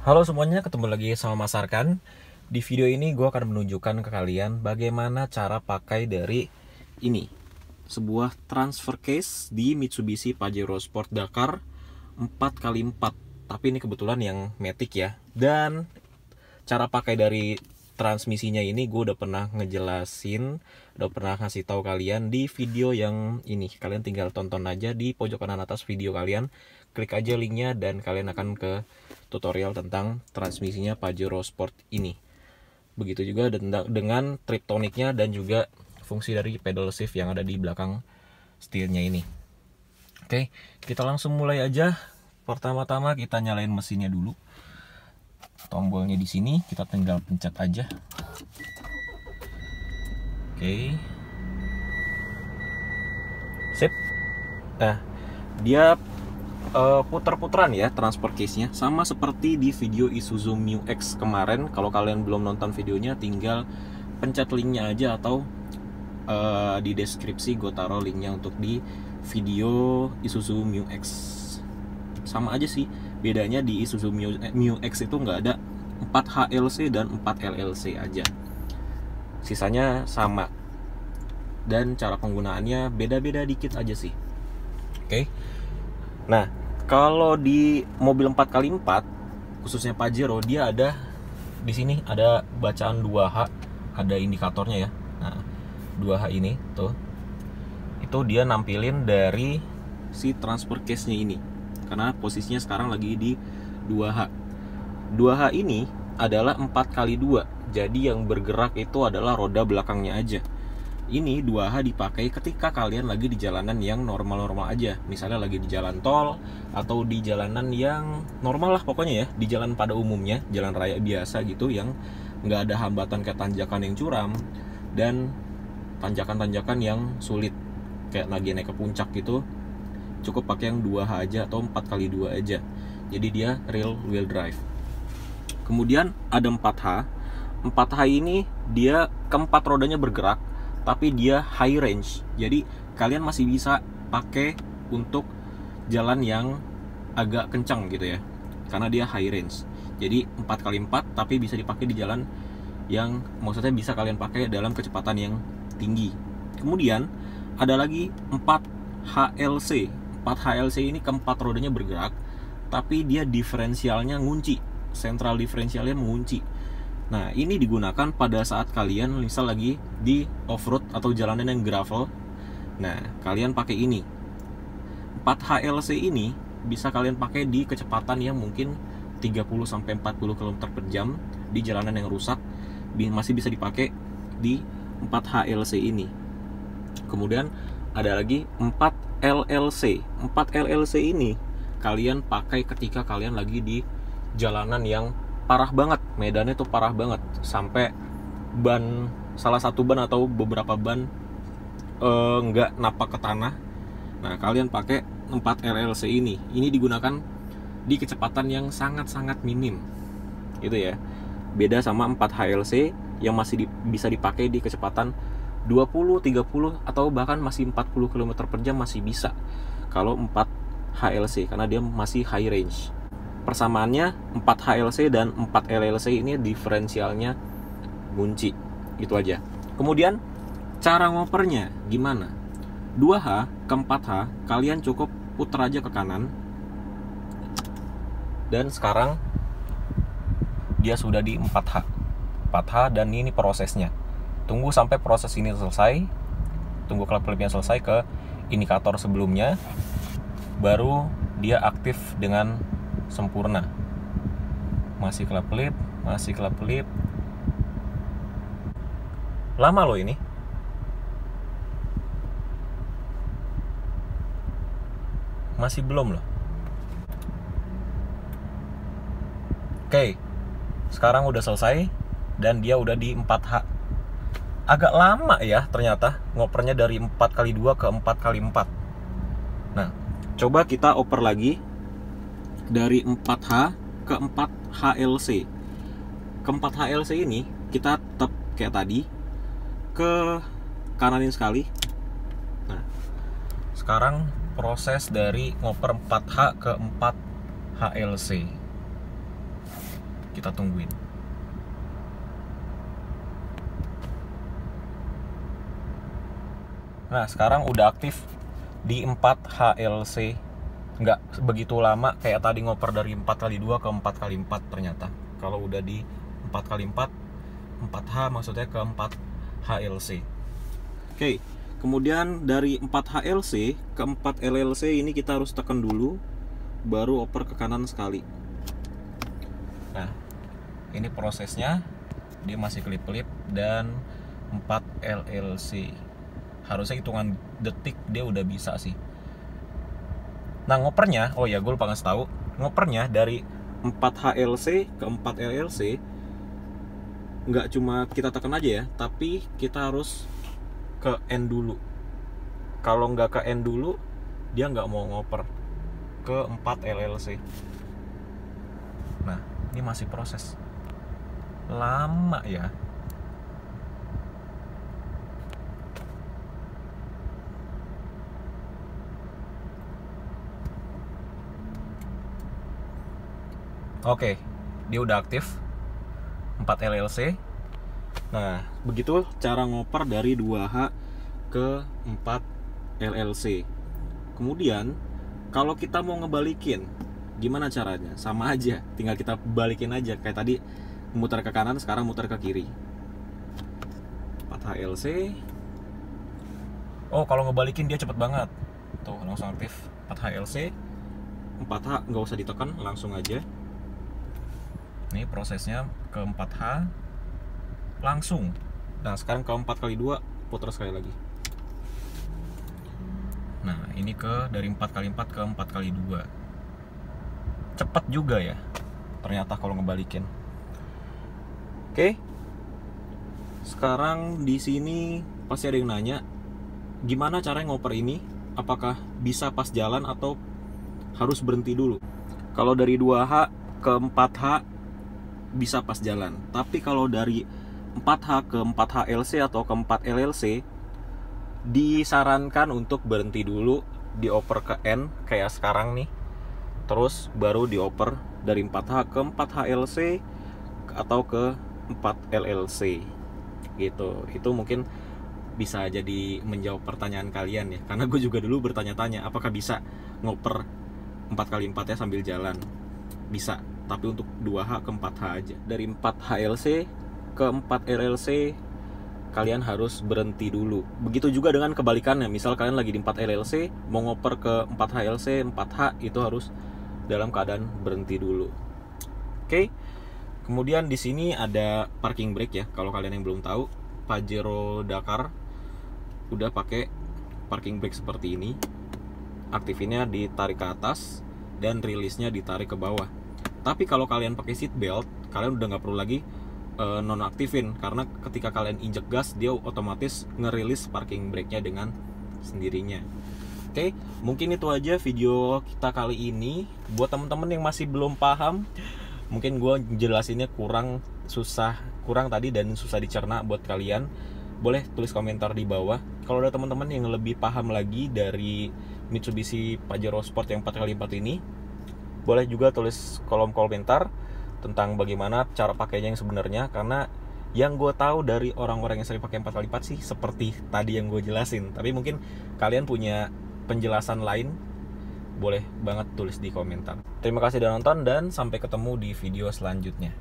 Halo semuanya, ketemu lagi sama Mas Arkan. Di video ini gue akan menunjukkan ke kalian bagaimana cara pakai dari ini, sebuah transfer case di Mitsubishi Pajero Sport Dakar 4x4. Tapi ini kebetulan yang Matic ya. Dan cara pakai dari transmisinya ini gue udah pernah ngejelasin, udah pernah ngasih tahu kalian di video yang ini. Kalian tinggal tonton aja di pojok kanan atas video kalian, klik aja linknya dan kalian akan ke tutorial tentang transmisinya Pajero Sport ini. Begitu juga dengan triptoniknya dan juga fungsi dari pedal shift yang ada di belakang setirnya ini. Oke, kita langsung mulai aja. Pertama-tama kita nyalain mesinnya dulu. Tombolnya di sini, kita tinggal pencet aja. Oke. Sip. Nah, dia puter-puteran ya transfer case-nya, sama seperti di video Isuzu Mu X kemarin. Kalau kalian belum nonton videonya, tinggal pencet linknya aja, atau di deskripsi gue taruh linknya untuk di video Isuzu Mu X. Sama aja sih, bedanya di Isuzu Mu X itu nggak ada 4 HLC dan 4 LLC aja, sisanya sama, dan cara penggunaannya beda-beda dikit aja sih. Oke. Nah, kalau di mobil 4x4 khususnya Pajero, dia ada di sini ada bacaan 2H, ada indikatornya ya. Nah, 2H ini tuh, itu dia nampilin dari si transfer case-nya ini, karena posisinya sekarang lagi di 2H. 2H ini adalah 4x2, jadi yang bergerak itu adalah roda belakangnya aja. Ini 2H dipakai ketika kalian lagi di jalanan yang normal-normal aja, misalnya lagi di jalan tol atau di jalanan yang normal lah pokoknya ya, di jalan pada umumnya, jalan raya biasa gitu, yang nggak ada hambatan kayak tanjakan yang curam dan tanjakan-tanjakan yang sulit kayak lagi naik ke puncak gitu. Cukup pakai yang 2H aja atau 4x2 aja, jadi dia real wheel drive. Kemudian ada 4H. 4H ini dia keempat rodanya bergerak, tapi dia high range, jadi kalian masih bisa pakai untuk jalan yang agak kencang gitu ya, karena dia high range. Jadi 4x4 tapi bisa dipakai di jalan yang maksudnya bisa kalian pakai dalam kecepatan yang tinggi. Kemudian ada lagi 4 HLC. 4 HLC ini keempat rodanya bergerak, tapi dia diferensialnya ngunci, sentral diferensialnya mengunci. Nah, ini digunakan pada saat kalian misal lagi di off-road atau jalanan yang gravel. Nah, kalian pakai ini. 4 HLC ini bisa kalian pakai di kecepatan yang mungkin 30-40 km per jam di jalanan yang rusak, masih bisa dipakai di 4 HLC ini. Kemudian ada lagi 4 LLC. 4 LLC ini kalian pakai ketika kalian lagi di jalanan yang parah banget, medannya tuh parah banget, sampai ban, salah satu ban atau beberapa ban nggak napak ke tanah. Nah, kalian pakai 4 LLC ini. Ini digunakan di kecepatan yang sangat-sangat minim gitu ya. Beda sama 4 HLC yang masih bisa dipakai di kecepatan 20, 30 atau bahkan masih 40 km per jam masih bisa kalau 4 HLC, karena dia masih high range. Persamaannya 4 HLC dan 4 LLC ini diferensialnya kunci, gitu aja. Kemudian cara ngopernya gimana? 2H ke 4H kalian cukup putar aja ke kanan, dan sekarang dia sudah di 4H. 4H, dan ini prosesnya. Tunggu sampai proses ini selesai, tunggu klip-klipnya selesai ke indikator sebelumnya, baru dia aktif dengan sempurna. Masih kelap-kelip, masih kelap-kelip. Lama loh ini. Masih belum loh. Oke, sekarang udah selesai dan dia udah di 4H. Agak lama ya ternyata ngopernya dari 4x2 ke 4x4. Nah, coba kita oper lagi dari 4H ke 4 HLC. Ke 4 HLC ini kita tetap kayak tadi, ke kananin sekali. Nah, sekarang proses dari ngoper 4H ke 4 HLC. Kita tungguin. Nah, sekarang udah aktif di 4HLC. Nggak begitu lama kayak tadi ngoper dari 4x2 ke 4x4 ternyata. Kalau udah di 4x4, 4H maksudnya ke 4HLC. Oke, kemudian dari 4HLC ke 4LLC ini kita harus tekan dulu, baru oper ke kanan sekali. Nah, ini prosesnya, dia masih kelip-kelip, dan 4LLC harusnya hitungan detik dia udah bisa sih. Nah, ngopernya, oh ya gue lupa ngasih tahu, ngopernya dari 4HLC ke 4LLC nggak cuma kita tekan aja ya, tapi kita harus ke end dulu. Kalau nggak ke end dulu, dia nggak mau ngoper ke 4LLC. Nah, ini masih proses lama ya. Oke, dia udah aktif 4LLC. Nah, begitu cara ngoper dari 2H ke 4LLC. Kemudian, kalau kita mau ngebalikin, gimana caranya? Sama aja, tinggal kita balikin aja. Kayak tadi muter ke kanan, sekarang muter ke kiri. 4HLC. Oh, kalau ngebalikin dia cepet banget. Tuh, langsung aktif 4HLC. 4H nggak usah ditekan, langsung aja. Ini prosesnya ke 4H langsung. Nah, sekarang ke 4x2, putar sekali lagi. Nah, ini dari 4x4 ke 4x2. Cepat juga ya ternyata kalau ngebalikin. Oke. Sekarang di sini pasti ada yang nanya, gimana cara ngoper ini? Apakah bisa pas jalan atau harus berhenti dulu? Kalau dari 2H ke 4H bisa pas jalan. Tapi kalau dari 4H ke 4HLC atau ke 4LLC, disarankan untuk berhenti dulu, dioper ke N kayak sekarang nih. Terus baru dioper dari 4H ke 4HLC atau ke 4LLC gitu. Itu mungkin bisa jadi menjawab pertanyaan kalian ya, karena gue juga dulu bertanya-tanya apakah bisa ngoper 4x4 ya sambil jalan. Bisa, tapi untuk 2H ke 4H aja. Dari 4HLC ke 4LLC kalian harus berhenti dulu. Begitu juga dengan kebalikannya. Misal kalian lagi di 4LLC mau ngoper ke 4HLC, 4H, itu harus dalam keadaan berhenti dulu. Oke. Kemudian di sini ada parking brake ya. Kalau kalian yang belum tahu, Pajero Dakar udah pakai parking brake seperti ini. Aktifinnya ditarik ke atas dan rilisnya ditarik ke bawah. Tapi kalau kalian pakai seat belt, kalian udah nggak perlu lagi nonaktifin, karena ketika kalian injek gas, dia otomatis ngerilis parking brake-nya dengan sendirinya. Oke, mungkin itu aja video kita kali ini. Buat teman-teman yang masih belum paham, mungkin gue jelasinnya kurang tadi dan susah dicerna buat kalian, boleh tulis komentar di bawah. Kalau ada teman-teman yang lebih paham lagi dari Mitsubishi Pajero Sport yang 4x4 ini, boleh juga tulis kolom komentar tentang bagaimana cara pakainya yang sebenarnya. Karena yang gue tahu dari orang-orang yang sering pakai 4x4 sih seperti tadi yang gue jelasin. Tapi mungkin kalian punya penjelasan lain, boleh banget tulis di komentar. Terima kasih udah nonton dan sampai ketemu di video selanjutnya.